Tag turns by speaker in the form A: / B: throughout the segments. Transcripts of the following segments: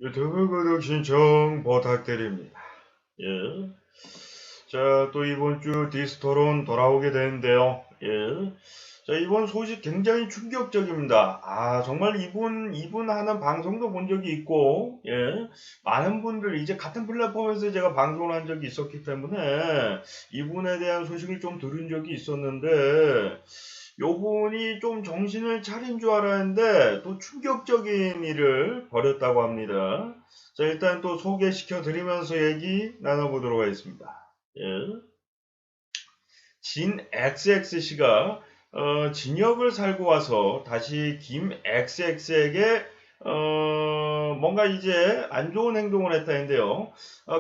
A: 유튜브 구독 신청 부탁드립니다. 예. 자, 또 이번 주 디스토론 돌아오게 되는데요. 예. 자, 이번 소식 굉장히 충격적입니다. 정말 이분 하는 방송도 본 적이 있고, 예. 많은 분들, 이제 같은 플랫폼에서 제가 방송을 한 적이 있었기 때문에, 이분에 대한 소식을 좀 들은 적이 있었는데, 요분이 좀 정신을 차린 줄 알았는데, 또 충격적인 일을 벌였다고 합니다. 자, 일단 또 소개시켜 드리면서 얘기 나눠보도록 하겠습니다. 예. 진 XX씨가 진역을 살고 와서 다시 김 XX에게 뭔가 이제 안 좋은 행동을 했다는데요.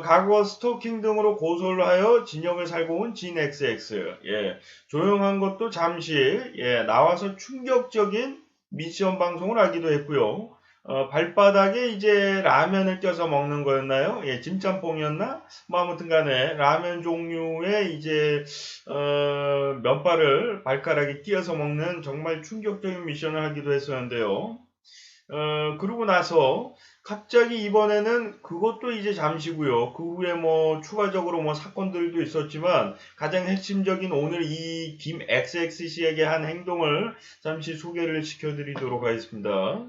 A: 과거 스토킹 등으로 고소를 하여 진역을 살고 온 진 XX. 예. 조용한 것도 잠시 나와서 충격적인 미션 방송을 하기도 했고요. 발바닥에 이제 라면을 껴서 먹는 거였나요? 예, 진짬뽕이었나? 뭐 아무튼 간에 라면 종류의 이제 면발을 발가락에 끼어서 먹는 정말 충격적인 미션을 하기도 했었는데요. 그러고 나서 갑자기 이번에는 그것도 이제 잠시고요. 그 후에 뭐 추가적으로 뭐 사건들도 있었지만 가장 핵심적인 오늘 이 김 XX씨에게 한 행동을 잠시 소개를 시켜드리도록 하겠습니다.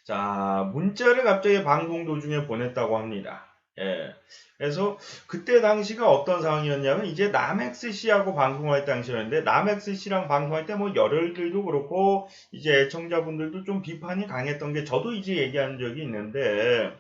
A: 자, 문자를 갑자기 방송 도중에 보냈다고 합니다. 예. 그래서 그때 당시가 어떤 상황이었냐면 이제 남엑스 씨하고 방송할 당시였는데 남엑스 씨랑 방송할 때 뭐 열혈들도 그렇고 이제 애청자분들도 좀 비판이 강했던 게 저도 이제 얘기한 적이 있는데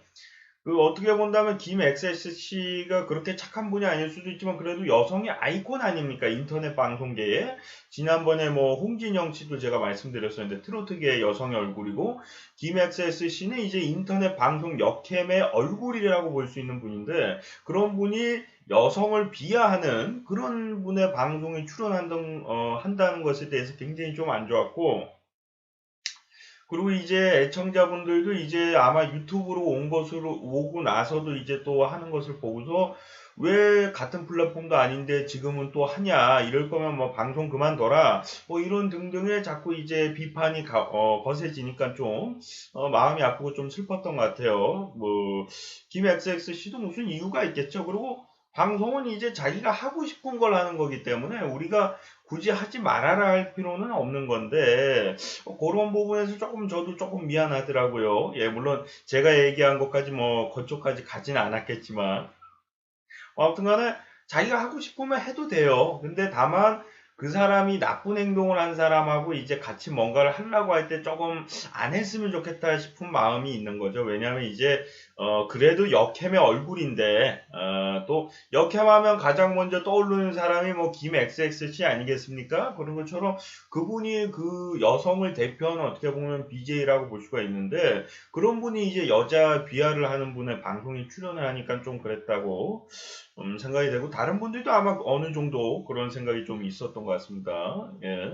A: 그 어떻게 본다면 김 XSC가 그렇게 착한 분이 아닐 수도 있지만 그래도 여성의 아이콘 아닙니까? 인터넷 방송계에. 지난번에 뭐 홍진영 씨도 제가 말씀드렸었는데 트로트계의 여성의 얼굴이고 김 XSC는 이제 인터넷 방송 역캠의 얼굴이라고 볼 수 있는 분인데 그런 분이 여성을 비하하는 그런 분의 방송에 한다는 것에 대해서 굉장히 좀 안 좋았고 그리고 이제 애청자분들도 이제 아마 유튜브로 온 것으로 오고 나서도 이제 또 하는 것을 보고서 왜 같은 플랫폼도 아닌데 지금은 또 하냐 이럴 거면 뭐 방송 그만둬라 뭐 이런 등등의 자꾸 이제 비판이 거세지니까 좀 마음이 아프고 좀 슬펐던 것 같아요. 뭐 김 XX씨도 무슨 이유가 있겠죠. 그리고 방송은 이제 자기가 하고 싶은 걸 하는 거기 때문에 우리가 굳이 하지 말아라 할 필요는 없는 건데 그런 부분에서 조금 저도 조금 미안하더라고요. 예, 물론 제가 얘기한 것까지 뭐 그쪽까지 가진 않았겠지만 아무튼 간에 자기가 하고 싶으면 해도 돼요. 근데 다만 그 사람이 나쁜 행동을 한 사람하고 이제 같이 뭔가를 하려고 할 때 조금 안 했으면 좋겠다 싶은 마음이 있는 거죠. 왜냐하면 이제 그래도 역캠의 얼굴인데 또 역캠하면 가장 먼저 떠오르는 사람이 뭐 김 XXC 아니겠습니까? 그런 것처럼 그분이 그 여성을 대표하는 어떻게 보면 BJ라고 볼 수가 있는데 그런 분이 이제 여자 비하를 하는 분의 방송에 출연을 하니까 좀 그랬다고 생각이 되고 다른 분들도 아마 어느 정도 그런 생각이 좀 있었던 것 같습니다. 예.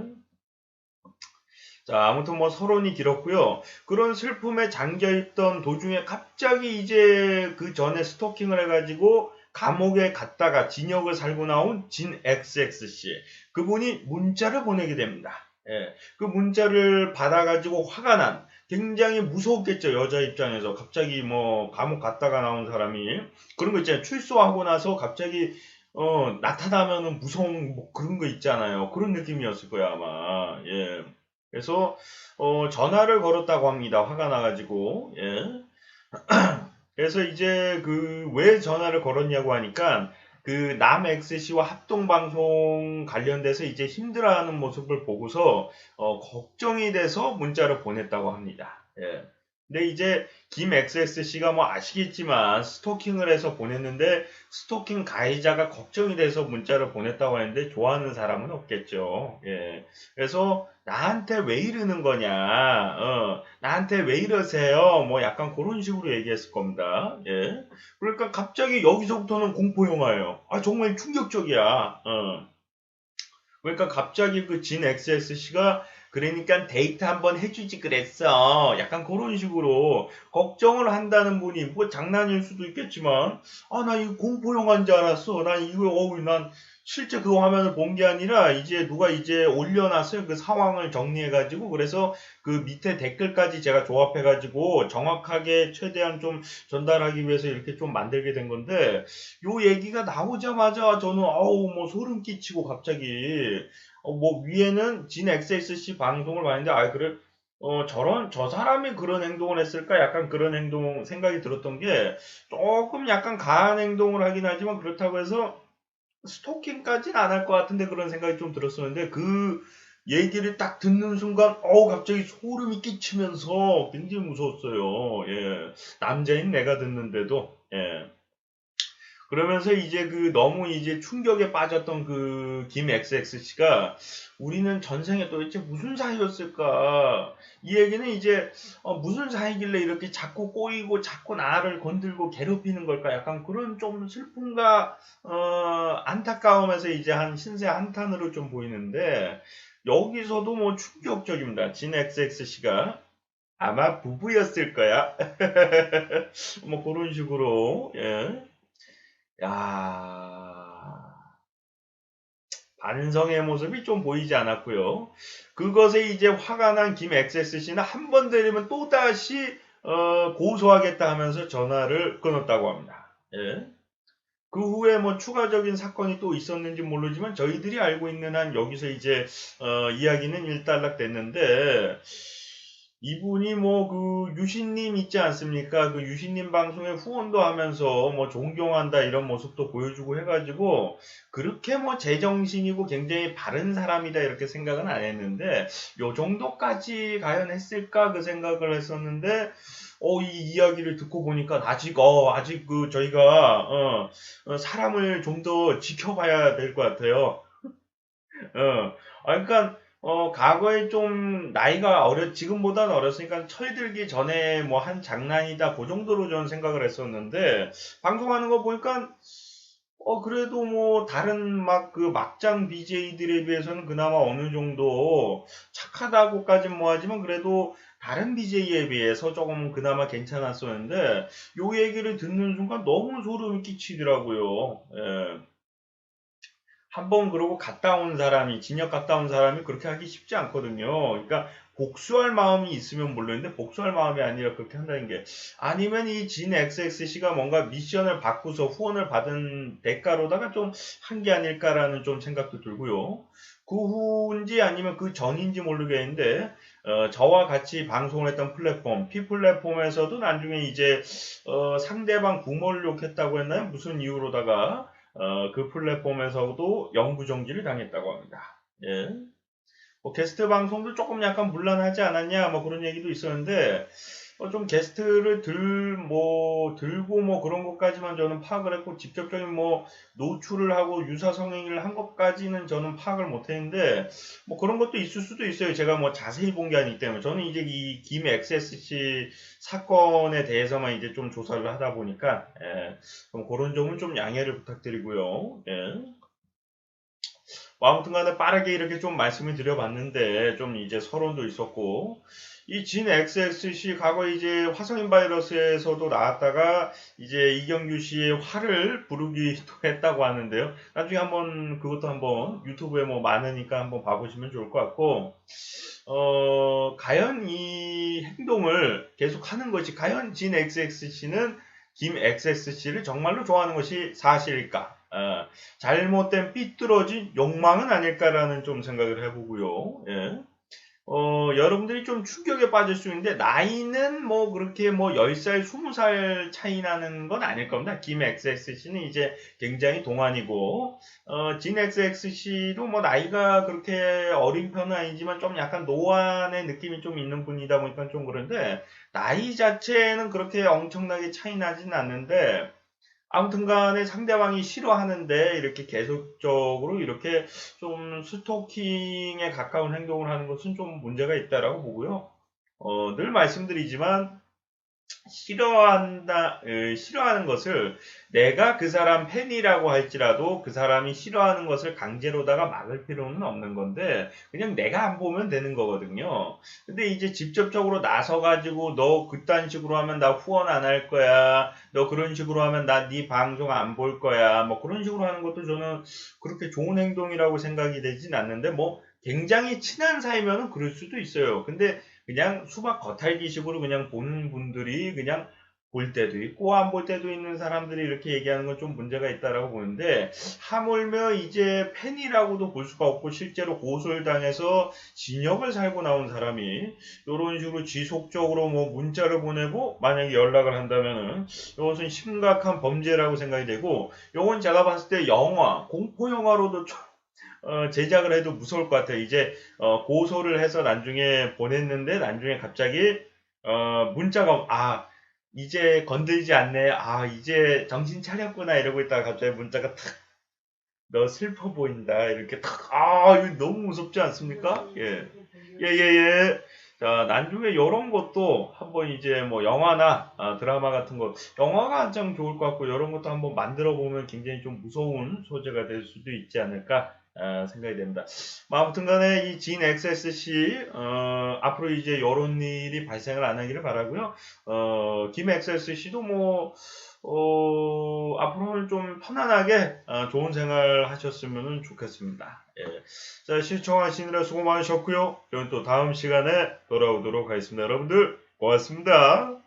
A: 자, 아무튼 뭐 서론이 길었고요. 그런 슬픔에 잠겨있던 도중에 갑자기 이제 그 전에 스토킹을 해가지고 감옥에 갔다가 징역을 살고 나온 진 XX씨. 그분이 문자를 보내게 됩니다. 예. 그 문자를 받아가지고 화가 난 굉장히 무서웠겠죠. 여자 입장에서. 갑자기 뭐 감옥 갔다가 나온 사람이 그런 거 있잖아요. 출소하고 나서 갑자기 나타나면은 무서운 뭐 그런 거 있잖아요. 그런 느낌이었을 거야, 아마. 예. 그래서 전화를 걸었다고 합니다. 화가 나가지고. 예. 그래서 이제 그 왜 전화를 걸었냐고 하니까 그 남XC와 합동방송 관련돼서 이제 힘들어하는 모습을 보고서 걱정이 돼서 문자를 보냈다고 합니다. 예. 근데 이제 김 XSC가 뭐 아시겠지만 스토킹을 해서 보냈는데 스토킹 가해자가 걱정이 돼서 문자를 보냈다고 하는데 좋아하는 사람은 없겠죠. 예. 그래서 나한테 왜 이러는 거냐, 나한테 왜 이러세요? 뭐 약간 그런 식으로 얘기했을 겁니다. 예. 그러니까 갑자기 여기서부터는 공포 영화예요. 정말 충격적이야. 그러니까 갑자기 그 진 XSC가 그러니까 데이트 한번 해주지 그랬어. 약간 그런 식으로 걱정을 한다는 분이 뭐 장난일 수도 있겠지만 나 이거 공포 영화인 줄 알았어. 난 이거 난 실제 그 화면을 본 게 아니라 이제 누가 이제 올려놨어요. 그 상황을 정리해가지고 그래서 그 밑에 댓글까지 제가 조합해가지고 정확하게 최대한 좀 전달하기 위해서 이렇게 좀 만들게 된 건데 요 얘기가 나오자마자 저는 아우 뭐 소름 끼치고 갑자기 뭐 위에는 진 XSC 방송을 봤는데 아 그래 저 사람이 그런 행동을 했을까? 약간 그런 행동 생각이 들었던 게 조금 약간 가한 행동을 하긴 하지만 그렇다고 해서 스토킹까지는 안 할 것 같은데 그런 생각이 좀 들었었는데 그 얘기를 딱 듣는 순간 갑자기 소름이 끼치면서 굉장히 무서웠어요. 예. 남자인 내가 듣는데도 예. 그러면서 이제 그 너무 이제 충격에 빠졌던 그 김 XX씨가 우리는 전생에 도대체 무슨 사이였을까? 이 얘기는 이제 무슨 사이길래 이렇게 자꾸 꼬이고 자꾸 나를 건들고 괴롭히는 걸까? 약간 그런 좀 슬픔과 안타까움에서 이제 한 신세 한탄으로 좀 보이는데 여기서도 뭐 충격적입니다. 진 XX씨가 아마 부부였을 거야. 뭐 그런 식으로 예. 야, 반성의 모습이 좀 보이지 않았고요. 그것에 이제 화가 난 김 XS씨는 한 번 들리면 또다시 고소하겠다 하면서 전화를 끊었다고 합니다. 예. 그 후에 뭐 추가적인 사건이 또 있었는지 모르지만 저희들이 알고 있는 한 여기서 이제 이야기는 일단락 됐는데 이분이 뭐 그 유신님 있지 않습니까? 그 유신님 방송에 후원도 하면서 뭐 존경한다 이런 모습도 보여주고 해가지고 그렇게 뭐 제정신이고 굉장히 바른 사람이다 이렇게 생각은 안 했는데 요 정도까지 과연 했을까 그 생각을 했었는데 이 이야기를 듣고 보니까 아직 그 저희가 사람을 좀 더 지켜봐야 될 것 같아요. 그러니까 과거에 좀 나이가 지금보다는 어렸으니까 철들기 전에 뭐 한 장난이다 그 정도로 저는 생각을 했었는데 방송하는 거 보니까 그래도 뭐 다른 막 그 막장 BJ들에 비해서는 그나마 어느 정도 착하다고까진 뭐하지만 그래도 다른 BJ에 비해서 조금 그나마 괜찮았었는데 요 얘기를 듣는 순간 너무 소름이 끼치더라고요. 예. 한번 그러고 갔다 온 사람이, 진역 갔다 온 사람이 그렇게 하기 쉽지 않거든요. 그러니까 복수할 마음이 있으면 모르는데 복수할 마음이 아니라 그렇게 한다는 게 아니면 이 진 XXC가 뭔가 미션을 받고서 후원을 받은 대가로다가 좀 한 게 아닐까라는 좀 생각도 들고요. 그 후인지 아니면 그 전인지 모르겠는데 저와 같이 방송을 했던 플랫폼, P 플랫폼에서도 나중에 이제 상대방 부모를 욕했다고 했나요? 무슨 이유로다가 그 플랫폼에서도 영구 정지를 당했다고 합니다. 예. 뭐 게스트 방송도 조금 약간 문란하지 않았냐, 뭐 그런 얘기도 있었는데, 좀 게스트를 들고 뭐 그런 것까지만 저는 파악을 했고, 직접적인 뭐 노출을 하고 유사 성행위를 한 것까지는 저는 파악을 못 했는데, 뭐 그런 것도 있을 수도 있어요. 제가 뭐 자세히 본 게 아니기 때문에. 저는 이제 이 김 XSC 사건에 대해서만 이제 좀 조사를 하다 보니까, 예, 그럼 그런 점은 좀 양해를 부탁드리고요. 예. 뭐 아무튼 간에 빠르게 이렇게 좀 말씀을 드려봤는데 좀 이제 서론도 있었고 이 진 XXC 과거 이제 화성인 바이러스에서도 나왔다가 이제 이경규 씨의 화를 부르기도 했다고 하는데요. 나중에 한번 그것도 한번 유튜브에 뭐 많으니까 한번 봐보시면 좋을 것 같고 과연 이 행동을 계속하는 것이 과연 진 XXC는 김 XXC를 정말로 좋아하는 것이 사실일까? 잘못된 삐뚤어진 욕망은 아닐까라는 좀 생각을 해보고요. 예. 여러분들이 좀 충격에 빠질 수 있는데, 나이는 뭐 그렇게 뭐 10살, 20살 차이 나는 건 아닐 겁니다. 김 XXC는 이제 굉장히 동안이고, 진 XXC도 뭐 나이가 그렇게 어린 편은 아니지만 좀 약간 노안의 느낌이 좀 있는 분이다 보니까 좀 그런데, 나이 자체는 그렇게 엄청나게 차이 나진 않는데, 아무튼 간에 상대방이 싫어하는데 이렇게 계속적으로 이렇게 좀 스토킹에 가까운 행동을 하는 것은 좀 문제가 있다라고 보고요. 늘 말씀드리지만 싫어하는 것을 내가 그 사람 팬이라고 할지라도 그 사람이 싫어하는 것을 강제로다가 막을 필요는 없는 건데 그냥 내가 안 보면 되는 거거든요. 근데 이제 직접적으로 나서가지고 너 그딴 식으로 하면 나 후원 안 할 거야. 너 그런 식으로 하면 나 네 방송 안 볼 거야. 뭐 그런 식으로 하는 것도 저는 그렇게 좋은 행동이라고 생각이 되진 않는데 뭐 굉장히 친한 사이면은 그럴 수도 있어요. 근데 그냥 수박 겉핥기식으로 그냥 보는 분들이 그냥 볼 때도 있고 안 볼 때도 있는 사람들이 이렇게 얘기하는 건 좀 문제가 있다라고 보는데 하물며 이제 팬이라고도 볼 수가 없고 실제로 고소를 당해서 징역을 살고 나온 사람이 이런 식으로 지속적으로 뭐 문자를 보내고 만약에 연락을 한다면은 이것은 심각한 범죄라고 생각이 되고 이건 제가 봤을 때 영화 공포 영화로도 제작을 해도 무서울 것 같아요. 이제 고소를 해서 나중에 보냈는데 나중에 갑자기 문자가 이제 건들지 않네. 이제 정신 차렸구나 이러고 있다가 갑자기 문자가 탁 너 슬퍼 보인다 이렇게 탁 이거 너무 무섭지 않습니까? 예. 예, 예, 예. 자, 나중에 이런 것도 한번 이제 뭐 영화나 드라마 같은 거, 영화가 한참 좋을 것 같고 이런 것도 한번 만들어 보면 굉장히 좀 무서운 소재가 될 수도 있지 않을까 생각이 됩니다. 뭐 아무튼 간에 이 진 XSC, 앞으로 이제 이런 일이 발생을 안 하기를 바라고요. 김 XSC도 뭐, 앞으로는 좀 편안하게 좋은 생활 하셨으면 좋겠습니다. 예. 자, 시청하시느라 수고 많으셨고요. 저는 또 다음 시간에 돌아오도록 하겠습니다. 여러분들 고맙습니다.